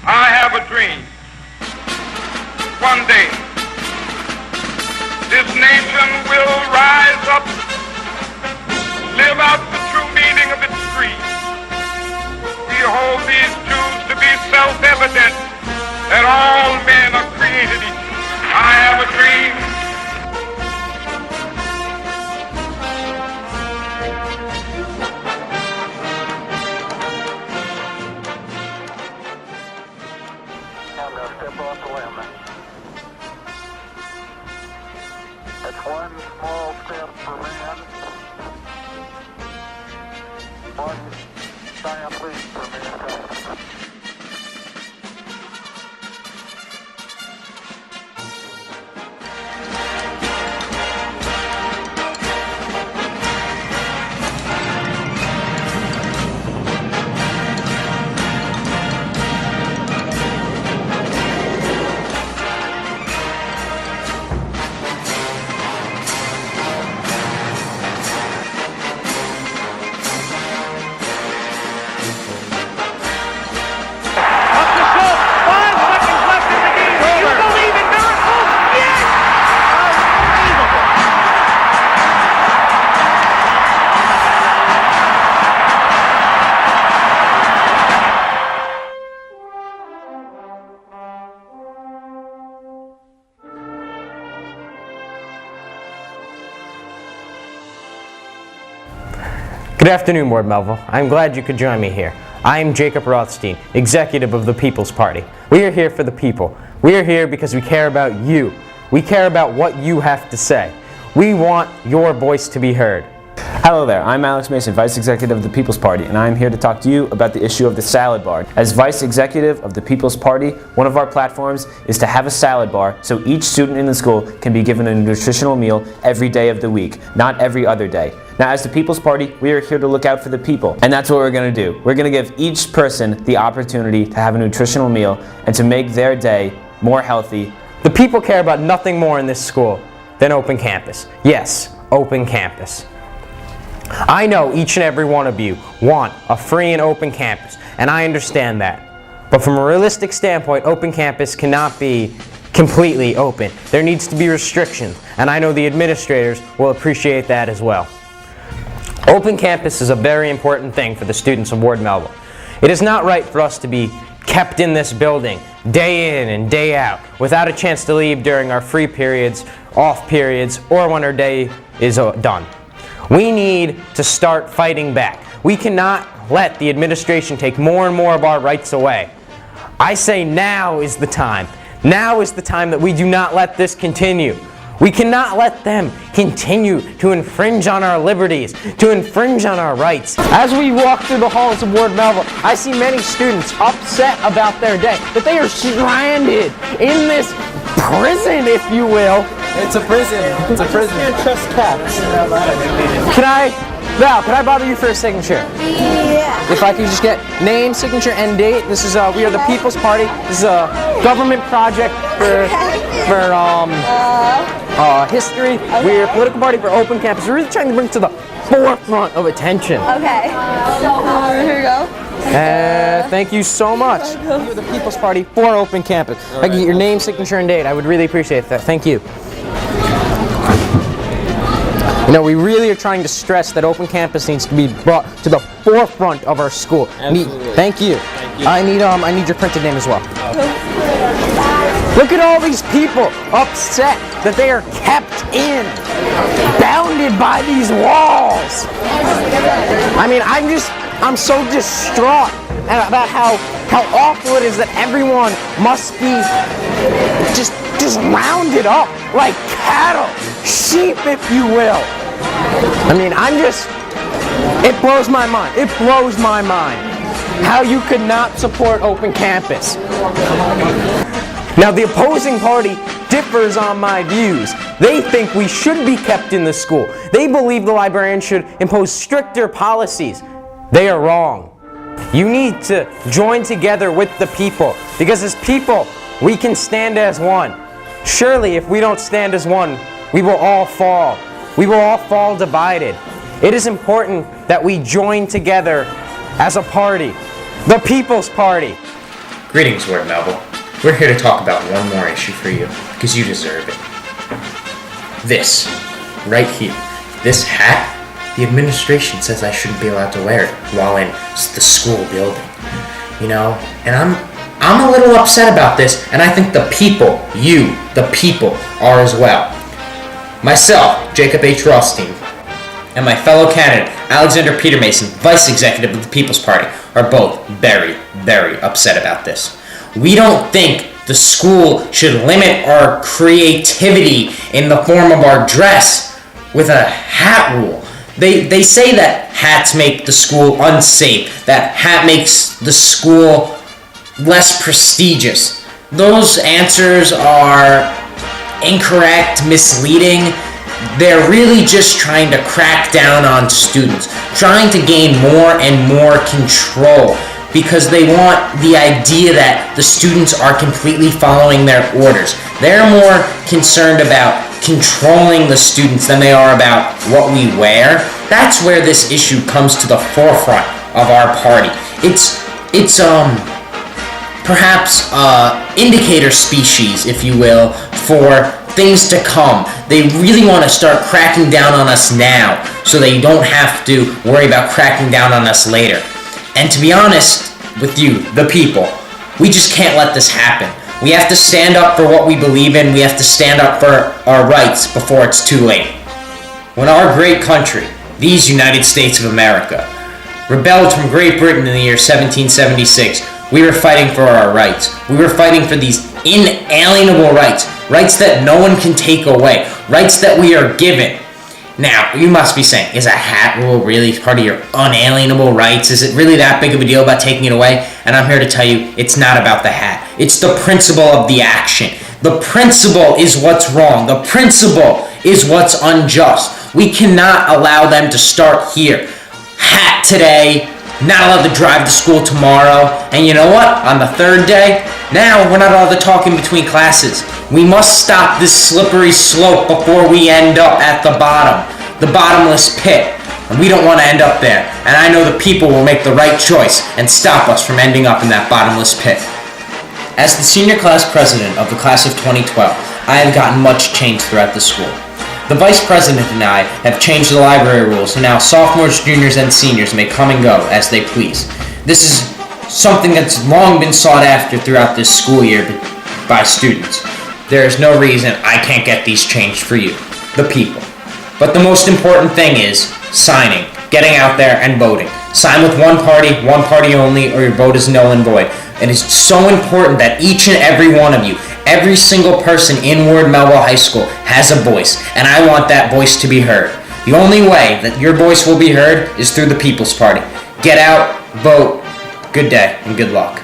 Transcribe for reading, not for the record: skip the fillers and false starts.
I have a dream. One day, this nation will rise up, live out the true meaning of its creed. We hold these truths to be self-evident, that all men are created equal. I have a dream. I'm going to step off the limb. That's one small step for man, one giant leap for mankind. Good afternoon, Ward Melville. I'm glad you could join me here. I am Jacob Rothstein, executive of the People's Party. We are here for the people. We are here because we care about you. We care about what you have to say. We want your voice to be heard. Hello there, I'm Alex Mason, Vice Executive of the People's Party, and I'm here to talk to you about the issue of the salad bar. As Vice Executive of the People's Party, one of our platforms is to have a salad bar so each student in the school can be given a nutritional meal every day of the week, not every other day. Now, as the People's Party, we are here to look out for the people, and that's what we're going to do. We're going to give each person the opportunity to have a nutritional meal and to make their day more healthy. The people care about nothing more in this school than open campus. Yes, open campus. I know each and every one of you want a free and open campus, and I understand that. But from a realistic standpoint, open campus cannot be completely open. There needs to be restrictions, and I know the administrators will appreciate that as well. Open campus is a very important thing for the students of Ward Melville. It is not right for us to be kept in this building day in and day out without a chance to leave during our free periods, off periods, or when our day is done. We need to start fighting back. We cannot let the administration take more and more of our rights away. I say now is the time. Now is the time that we do not let this continue. We cannot let them continue to infringe on our liberties, to infringe on our rights. As we walk through the halls of Ward Melville, I see many students upset about their day, that they are stranded in this prison, if you will. It's a prison. It's a prison. You can't trust cats. Val, can I bother you for a signature? Yeah. If I could just get name, signature, and date. This is we are the People's Party. This is a government project for history. Okay. We're a political party for open campus. We're really trying to bring it to the forefront of attention. Okay. Here we go. Thank you so much. We're the People's Party for open campus. I can get your name, signature, and date. I would really appreciate that. Thank you. You know, we really are trying to stress that open campus needs to be brought to the forefront of our school. Absolutely. Thank you. Thank you. I need your printed name as well. Look at all these people upset that they are kept in, bounded by these walls. I mean, I'm so distraught about how awful it is that everyone must be just rounded up like cattle, sheep, if you will. I mean, it blows my mind. It blows my mind how you could not support open campus. Now, the opposing party differs on my views. They think we should be kept in the school. They believe the librarian should impose stricter policies. They are wrong. You need to join together with the people, because as people, we can stand as one. Surely, if we don't stand as one, we will all fall. We will all fall divided. It is important that we join together as a party, the People's Party. Greetings, Ward Melville. We're here to talk about one more issue for you, because you deserve it. This, right here, this hat, the administration says I shouldn't be allowed to wear it while in the school building. You know, and I'm a little upset about this, and I think the people, you, the people, are as well. Myself, Jacob H. Rothstein, and my fellow candidate, Alexander Peter Mason, Vice Executive of the People's Party, are both very, very upset about this. We don't think the school should limit our creativity in the form of our dress with a hat rule. They say that hats make the school unsafe, that hat makes the school less prestigious. Those answers are incorrect, misleading. They're really just trying to crack down on students, trying to gain more and more control because they want the idea that the students are completely following their orders. They're more concerned about controlling the students than they are about what we wear. That's where this issue comes to the forefront of our party. It's perhaps indicator species, if you will, for things to come. They really want to start cracking down on us now so they don't have to worry about cracking down on us later. And to be honest with you, the people, we just can't let this happen. We have to stand up for what we believe in. We have to stand up for our rights before it's too late. When our great country, these United States of America, rebelled from Great Britain in the year 1776, we were fighting for our rights. We were fighting for these inalienable rights, rights that no one can take away, rights that we are given. Now, you must be saying, is a hat rule really part of your unalienable rights? Is it really that big of a deal about taking it away? And I'm here to tell you, it's not about the hat. It's the principle of the action. The principle is what's wrong. The principle is what's unjust. We cannot allow them to start here. Hat today, not allowed to drive to school tomorrow. And you know what? On the third day, now we're not allowed to talk in between classes. We must stop this slippery slope before we end up at the bottom, the bottomless pit. And we don't want to end up there. And I know the people will make the right choice and stop us from ending up in that bottomless pit. As the senior class president of the class of 2012, I have gotten much change throughout the school. The vice president and I have changed the library rules, so now sophomores, juniors, and seniors may come and go as they please. This is something that's long been sought after throughout this school year by students. There is no reason I can't get these changed for you, the people. But the most important thing is signing, getting out there and voting. Sign with one party only, or your vote is null and void. It is so important that each and every one of you, every single person in Ward Melville High School has a voice, and I want that voice to be heard. The only way that your voice will be heard is through the People's Party. Get out, vote, good day, and good luck.